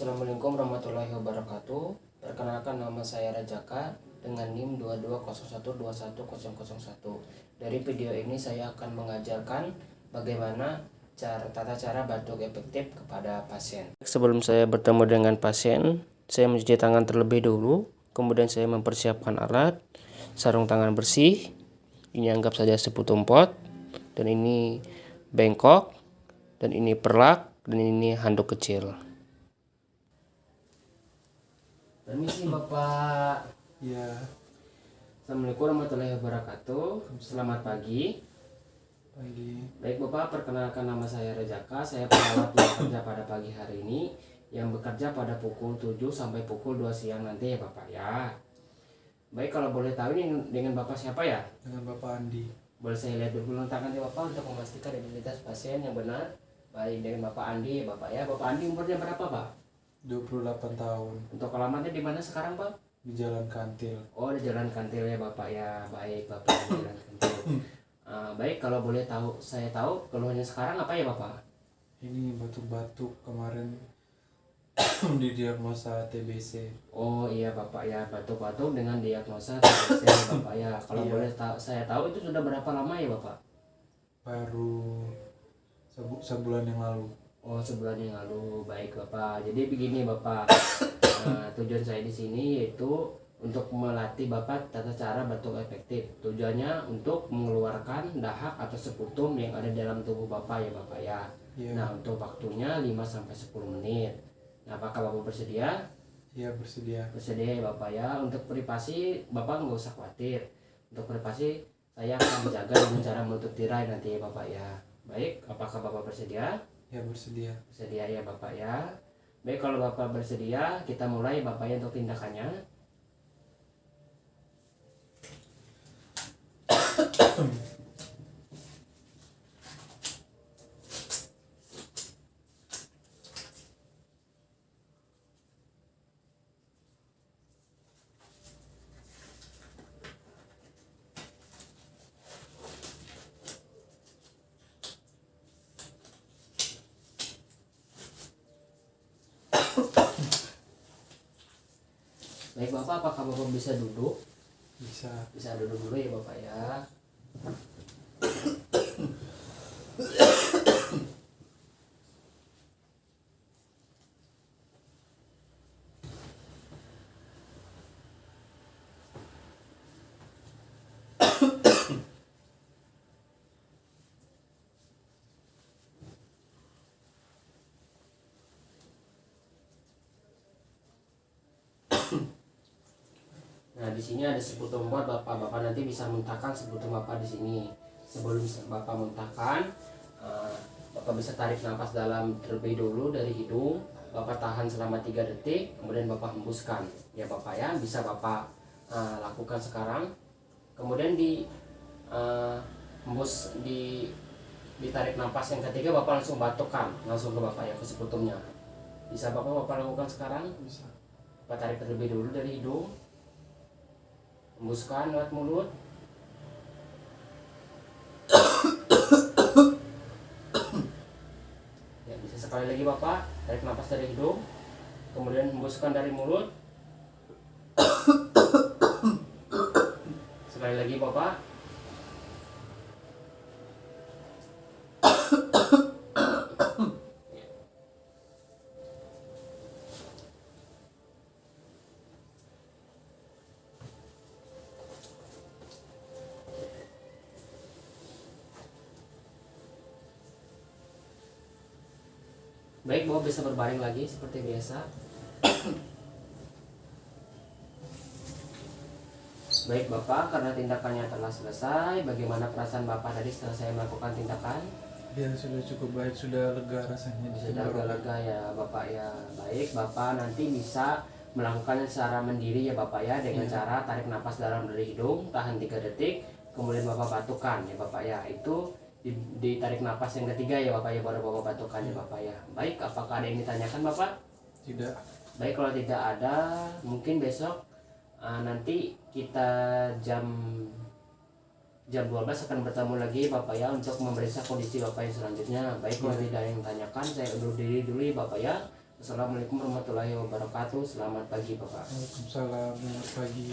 Assalamualaikum warahmatullahi wabarakatuh. Perkenalkan, nama saya Rajaka dengan NIM 22012101. Dari video ini saya akan mengajarkan bagaimana tata cara batuk efektif kepada pasien. Sebelum saya bertemu dengan pasien, saya mencuci tangan terlebih dulu. Kemudian saya mempersiapkan alat, sarung tangan bersih. Ini anggap saja seputum pot. Dan ini bengkok. Dan ini perlak. Dan ini handuk kecil. Permisi Bapak. Ya, Assalamualaikum warahmatullahi wabarakatuh. Selamat pagi. pagi. Baik Bapak, perkenalkan, nama saya Rejaka. Saya perawat yang bekerja pada pagi hari ini, yang bekerja pada pukul 7 sampai pukul 2 siang nanti ya Bapak ya. Baik, kalau boleh tahu ini dengan Bapak siapa ya? Dengan Bapak Andi. Boleh saya lihat dulu tangan ya Bapak untuk memastikan identitas pasien yang benar. Baik, dengan Bapak Andi ya Bapak ya. Bapak Andi umurnya berapa Pak? 28 tahun. Untuk alamatnya di mana sekarang Pak? Di Jalan Kantil. Oh, di Jalan Kantil ya Bapak ya. Baik Bapak, di Jalan Kantil. Baik, kalau boleh tahu, saya tahu keluhannya sekarang apa ya Bapak? Ini batuk-batuk kemarin didiagnosa TBC. Oh iya Bapak ya, batuk-batuk dengan diagnosa TBC ya Bapak ya. Kalau Iya. boleh saya tahu itu sudah berapa lama ya Bapak? Baru sebulan yang lalu. Oh, sebulan yang lalu. Baik Bapak. Jadi begini Bapak, tujuan saya di sini yaitu untuk melatih Bapak tata cara batuk efektif. Tujuannya untuk mengeluarkan dahak atau seputum yang ada dalam tubuh Bapak ya Bapak ya. Iya. Nah, untuk waktunya 5-10 menit. Nah, apakah Bapak bersedia? Iya, bersedia. Bersedia ya Bapak ya. Untuk privasi Bapak nggak usah khawatir. Untuk privasi saya akan menjaga dengan cara menutup tirai nanti ya Bapak ya. Baik, apakah Bapak bersedia? Ya, bersedia. Bersedia ya Bapak ya. Baik, kalau Bapak bersedia, kita mulai Bapak ya untuk tindakannya. Baik Bapak, apakah Bapak bisa duduk? Bisa. Bisa duduk dulu ya Bapak ya. Nah, di sini ada seputum pot Bapak. Bapak nanti bisa muntahkan seputum Bapak di sini. Sebelum Bapak muntahkan, Bapak bisa tarik nafas dalam terlebih dulu dari hidung. Bapak tahan selama 3 detik, kemudian Bapak hembuskan. Ya Bapak ya, bisa Bapak lakukan sekarang. Kemudian hembus ditarik nafas yang ketiga, Bapak langsung batukkan langsung ke Bapak ya, ke seputumnya. Bisa Bapak lakukan sekarang? Bisa. Bapak tarik terlebih dulu dari hidung. Hembuskan lewat mulut. Ya, bisa sekali lagi Bapak tarik nafas dari hidung, kemudian hembuskan dari mulut. Sekali lagi Bapak. Baik, Bapak bisa berbaring lagi seperti biasa. Baik Bapak, karena tindakannya telah selesai, bagaimana perasaan Bapak tadi setelah saya melakukan tindakan? Ya, sudah cukup baik, sudah lega rasanya. Sudah agak lega ya Bapak ya. Baik, Bapak nanti bisa melakukannya secara mandiri ya Bapak ya, dengan cara tarik nafas dalam dari hidung, tahan 3 detik, kemudian Bapak batukkan ya Bapak ya. Itu ditarik nafas yang ketiga ya Bapak ya, baru Bapak batukkan ya Bapak ya. Baik, apakah ada yang ditanyakan Bapak? Tidak. Baik, kalau tidak ada, mungkin besok nanti kita jam 12 akan bertemu lagi Bapak ya, untuk memeriksa kondisi Bapak yang selanjutnya. Baik, kalau tidak ada yang tanyakan, saya undur diri dulu ya Bapak ya. Assalamualaikum warahmatullahi wabarakatuh. Selamat pagi Bapak. Waalaikumsalam, selamat pagi.